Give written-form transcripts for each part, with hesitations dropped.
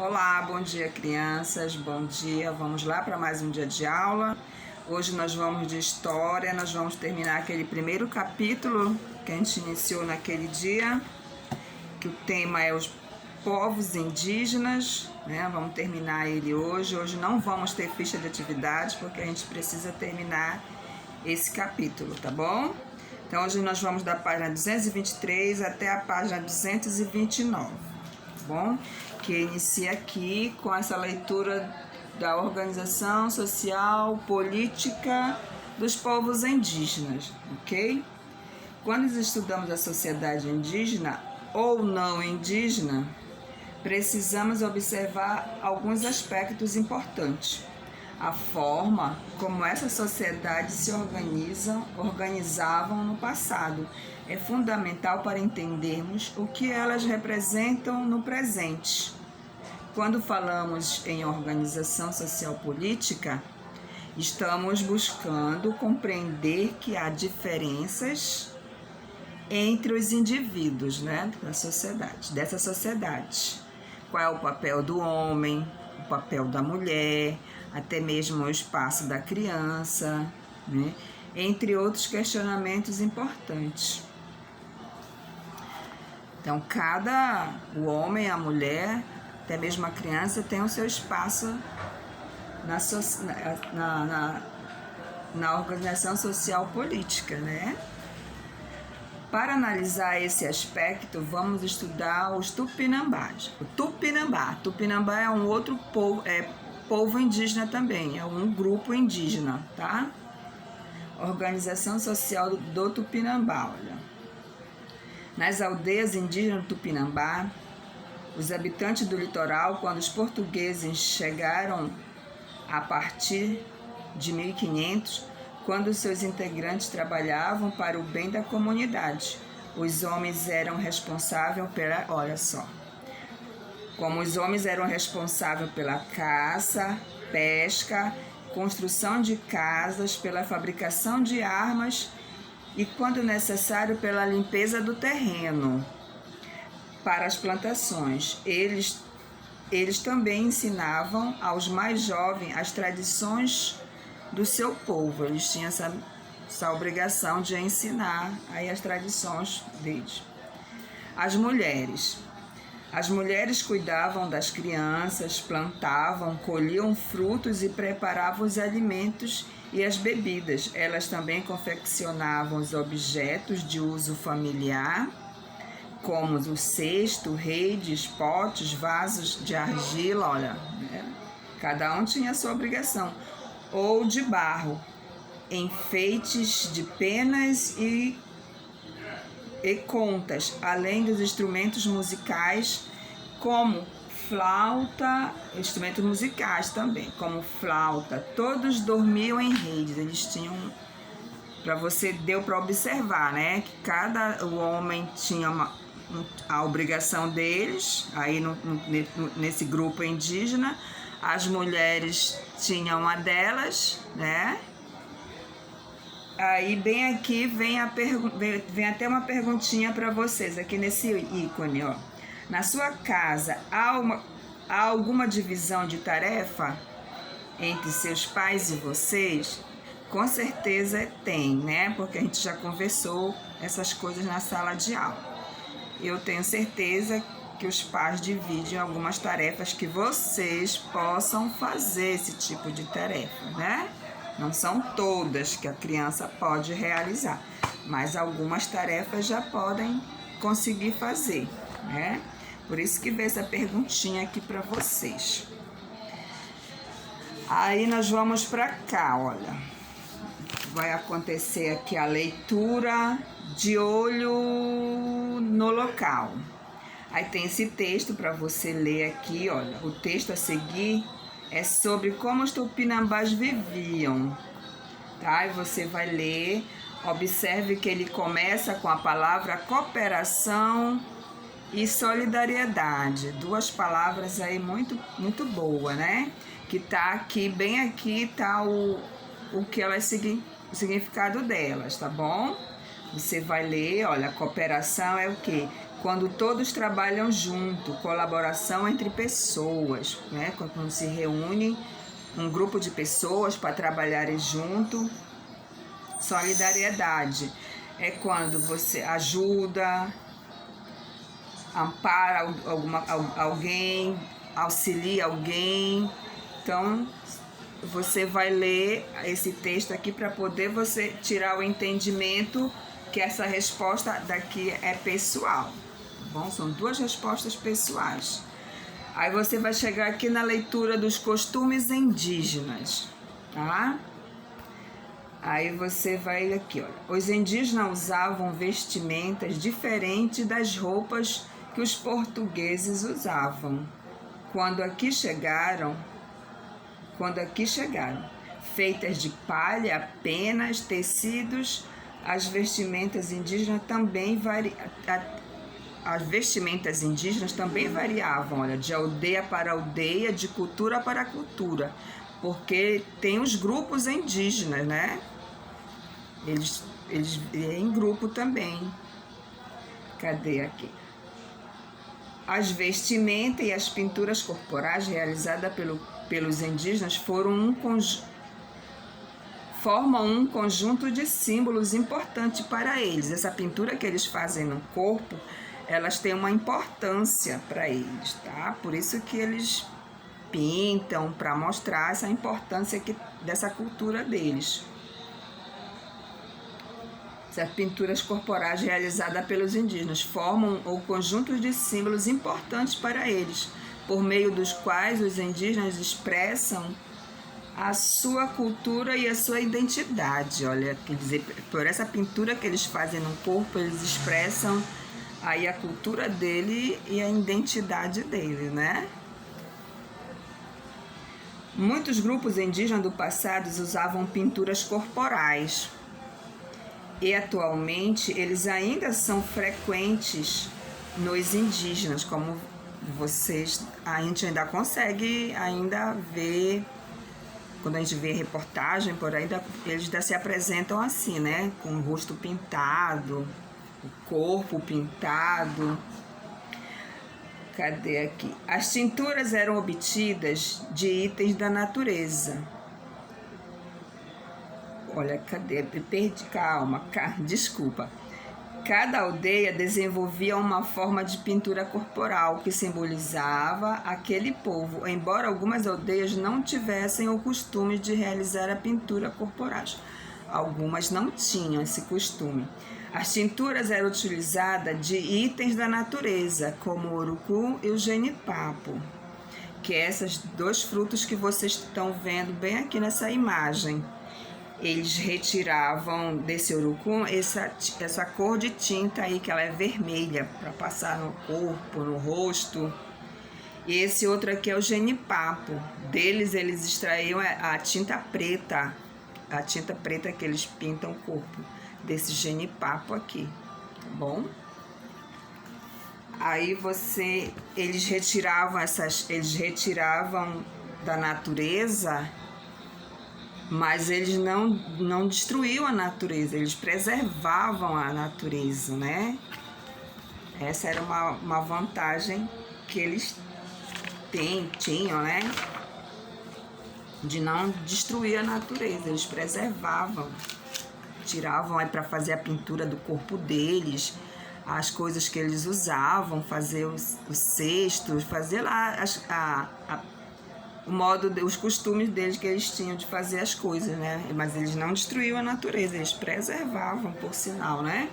Olá, bom dia crianças, bom dia. Vamos lá para mais um dia de aula. Hoje nós vamos de história, nós vamos terminar aquele primeiro capítulo que a gente iniciou naquele dia, que o tema é os povos indígenas, né? Vamos terminar ele hoje. Hoje não vamos ter ficha de atividades porque a gente precisa terminar esse capítulo, tá bom? Então hoje nós vamos da página 223 até a página 229, tá bom? Que inicia aqui com essa leitura da organização social, política dos povos indígenas, ok? Quando estudamos a sociedade indígena ou não indígena, precisamos observar alguns aspectos importantes. A forma como essas sociedades se organizavam no passado é fundamental para entendermos o que elas representam no presente. Quando falamos em organização social política, estamos buscando compreender que há diferenças entre os indivíduos, né, dessa sociedade. Qual é o papel do homem, o papel da mulher, até mesmo o espaço da criança, né, entre outros questionamentos importantes. Então, o homem, a mulher, até mesmo a criança tem o seu espaço na organização social política, né? Para analisar esse aspecto, vamos estudar os tupinambás. O Tupinambá é um outro povo indígena também, é um grupo indígena, tá? Organização social do Tupinambá, olha. Nas aldeias indígenas do Tupinambá, os habitantes do litoral, quando os portugueses chegaram a partir de 1500, quando seus integrantes trabalhavam para o bem da comunidade, os homens eram responsáveis pela, olha só, como os homens eram responsáveis pela caça, pesca, construção de casas, pela fabricação de armas e, quando necessário, pela limpeza do terreno para as plantações. Eles também ensinavam aos mais jovens as tradições do seu povo. Eles tinham essa obrigação de ensinar aí as tradições deles. As mulheres cuidavam das crianças, plantavam, colhiam frutos e preparavam os alimentos e as bebidas. Elas também confeccionavam os objetos de uso familiar, como o cesto, redes, potes, vasos de argila, olha, né? Cada um tinha a sua obrigação, ou de barro, enfeites de penas e contas, além dos instrumentos musicais, como flauta, instrumentos musicais também, como flauta. Todos dormiam em redes, eles tinham, deu para observar, né, que o homem tinha a obrigação deles, aí nesse grupo indígena, as mulheres tinham uma delas, né? Aí bem aqui vem até uma perguntinha para vocês, aqui nesse ícone, ó. Na sua casa, há alguma divisão de tarefa entre seus pais e vocês? Com certeza tem, né? Porque a gente já conversou essas coisas na sala de aula. Eu tenho certeza que os pais dividem algumas tarefas que vocês possam fazer esse tipo de tarefa, né? Não são todas que a criança pode realizar, mas algumas tarefas já podem conseguir fazer, né? Por isso que veio essa perguntinha aqui para vocês. Aí nós vamos para cá, olha. Vai acontecer aqui a leitura de olho no local. Aí tem esse texto para você ler aqui, olha. O texto a seguir é sobre como os tupinambás viviam, tá? E você vai ler, observe que ele começa com a palavra cooperação e solidariedade. Duas palavras aí muito, muito boa, né? Que tá aqui, bem aqui tá o que elas o significado delas, tá bom? Você vai ler, olha, cooperação é o quê? quando todos trabalham junto, colaboração entre pessoas, né? Quando se reúne um grupo de pessoas para trabalharem junto. Solidariedade é quando você ajuda, ampara alguém, auxilia alguém. Então, você vai ler esse texto aqui para poder você tirar o entendimento que essa resposta daqui é pessoal. Tá bom? São duas respostas pessoais. Aí você vai chegar aqui na leitura dos costumes indígenas, tá? Aí você vai aqui, olha. Os indígenas usavam vestimentas diferentes das roupas que os portugueses usavam. Quando aqui chegaram, feitas de palha, apenas tecidos, as vestimentas indígenas também variavam, olha, de aldeia para aldeia, de cultura para cultura, porque tem os grupos indígenas, né? Eles em grupo também. Cadê aqui? As vestimentas e as pinturas corporais realizadas pelos indígenas formam um conjunto de símbolos importantes para eles. Essa pintura que eles fazem no corpo, elas têm uma importância para eles, tá? Por isso que eles pintam, para mostrar essa importância dessa cultura deles. Essas pinturas corporais realizadas pelos indígenas formam um conjunto de símbolos importantes para eles, por meio dos quais os indígenas expressam a sua cultura e a sua identidade. Olha, quer dizer, por essa pintura que eles fazem no corpo, eles expressam aí a cultura dele e a identidade dele, né? Muitos grupos indígenas do passado usavam pinturas corporais e atualmente eles ainda são frequentes nos indígenas, como a gente ainda consegue ver. Quando a gente vê reportagem por aí, eles ainda se apresentam assim, né? Com o rosto pintado, o corpo pintado. Cadê aqui? As tinturas eram obtidas de itens da natureza. Olha, cadê? Perdi, calma, desculpa. Cada aldeia desenvolvia uma forma de pintura corporal que simbolizava aquele povo, embora algumas aldeias não tivessem o costume de realizar a pintura corporal. Algumas não tinham esse costume. As tinturas eram utilizadas de itens da natureza, como o urucum e o genipapo, que é esses dois frutos que vocês estão vendo bem aqui nessa imagem. Eles retiravam desse urucum essa cor de tinta aí, que ela é vermelha, para passar no corpo, no rosto. E esse outro aqui é o genipapo. Deles, eles extraíam a tinta preta que eles pintam o corpo, desse genipapo aqui, tá bom? Aí eles retiravam da natureza, mas eles não destruíam a natureza, eles preservavam a natureza, né? Essa era uma vantagem que eles tinham, né? De não destruir a natureza, eles preservavam, tiravam para fazer a pintura do corpo deles, as coisas que eles usavam, fazer os cestos, fazer lá os costumes deles que eles tinham de fazer as coisas, né? Mas eles não destruíam a natureza, eles preservavam, por sinal, né?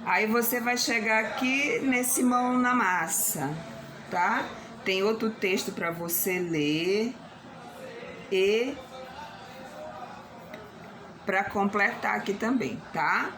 Aí você vai chegar aqui nesse mão na massa, tá? Tem outro texto para você ler e para completar aqui também, tá?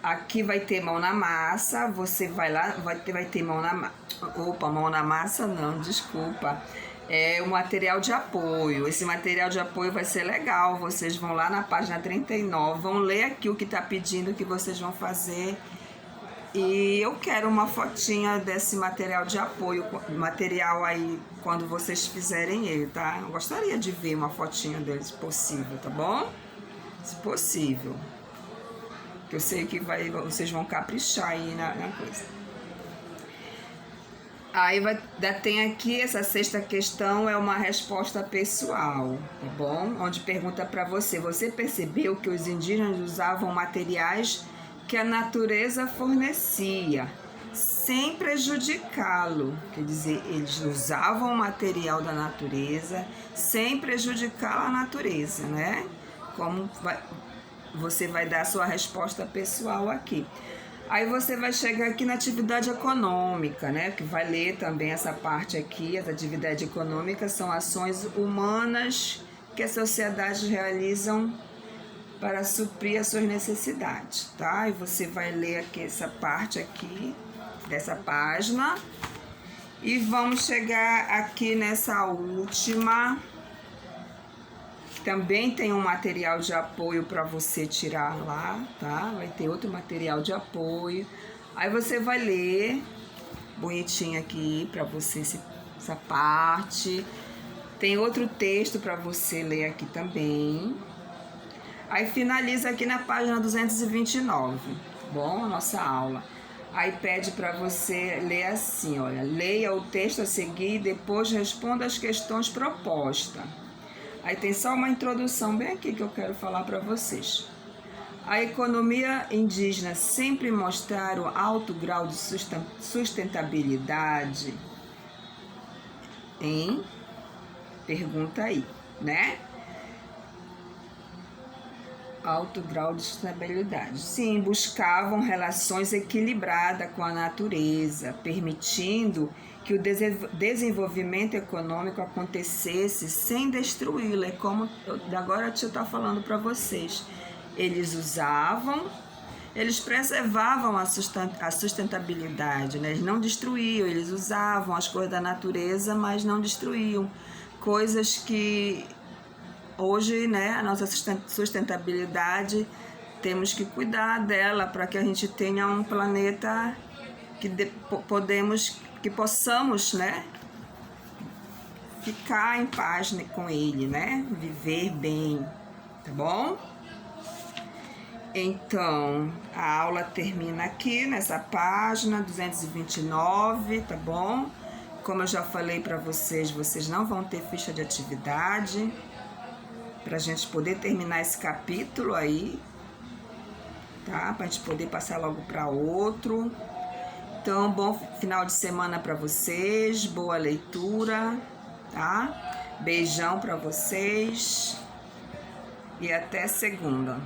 Aqui vai ter mão na massa, você vai lá, vai ter mão na massa. Opa, mão na massa não, desculpa. É o material de apoio. Esse material de apoio vai ser legal. Vocês vão lá na página 39, vão ler aqui o que está pedindo que vocês vão fazer. E eu quero uma fotinha desse material de apoio, material aí, quando vocês fizerem ele, tá? Eu gostaria de ver uma fotinha dele, se possível, tá bom? Se possível. que eu sei que vocês vão caprichar aí na coisa. Aí tem aqui, essa sexta questão é uma resposta pessoal, tá bom? Onde pergunta para você percebeu que os indígenas usavam materiais que a natureza fornecia, sem prejudicá-lo? Quer dizer, eles usavam o material da natureza sem prejudicar a natureza, né? Você vai dar a sua resposta pessoal aqui. Aí você vai chegar aqui na atividade econômica, né? Que vai ler também essa parte aqui. As atividades econômicas são ações humanas que as sociedades realizam para suprir as suas necessidades, tá? E você vai ler aqui essa parte aqui dessa página. E vamos chegar aqui nessa última. Também tem um material de apoio para você tirar lá, tá? Vai ter outro material de apoio. Aí você vai ler bonitinho aqui para você essa parte. Tem outro texto para você ler aqui também. Aí finaliza aqui na página 229, bom? A nossa aula. Aí pede para você ler assim, olha, leia o texto a seguir e depois responda as questões propostas. Aí tem só uma introdução bem aqui que eu quero falar para vocês. A economia indígena sempre mostraram alto grau de sustentabilidade? Hein? Pergunta aí, né? Alto grau de sustentabilidade. Sim, buscavam relações equilibradas com a natureza, permitindo que o desenvolvimento econômico acontecesse sem destruí-la. É como agora a tia está falando para vocês. Eles preservavam a sustentabilidade, né? Eles não destruíam, eles usavam as coisas da natureza, mas não destruíam. Coisas que hoje, né, a nossa sustentabilidade, temos que cuidar dela para que a gente tenha um planeta que possamos, né, ficar em paz com ele, né, viver bem, tá bom? Então, a aula termina aqui nessa página 229, tá bom? Como eu já falei para vocês, vocês não vão ter ficha de atividade para a gente poder terminar esse capítulo aí, tá? Para a gente poder passar logo para outro. Então, bom final de semana para vocês, boa leitura, tá? Beijão para vocês e até segunda.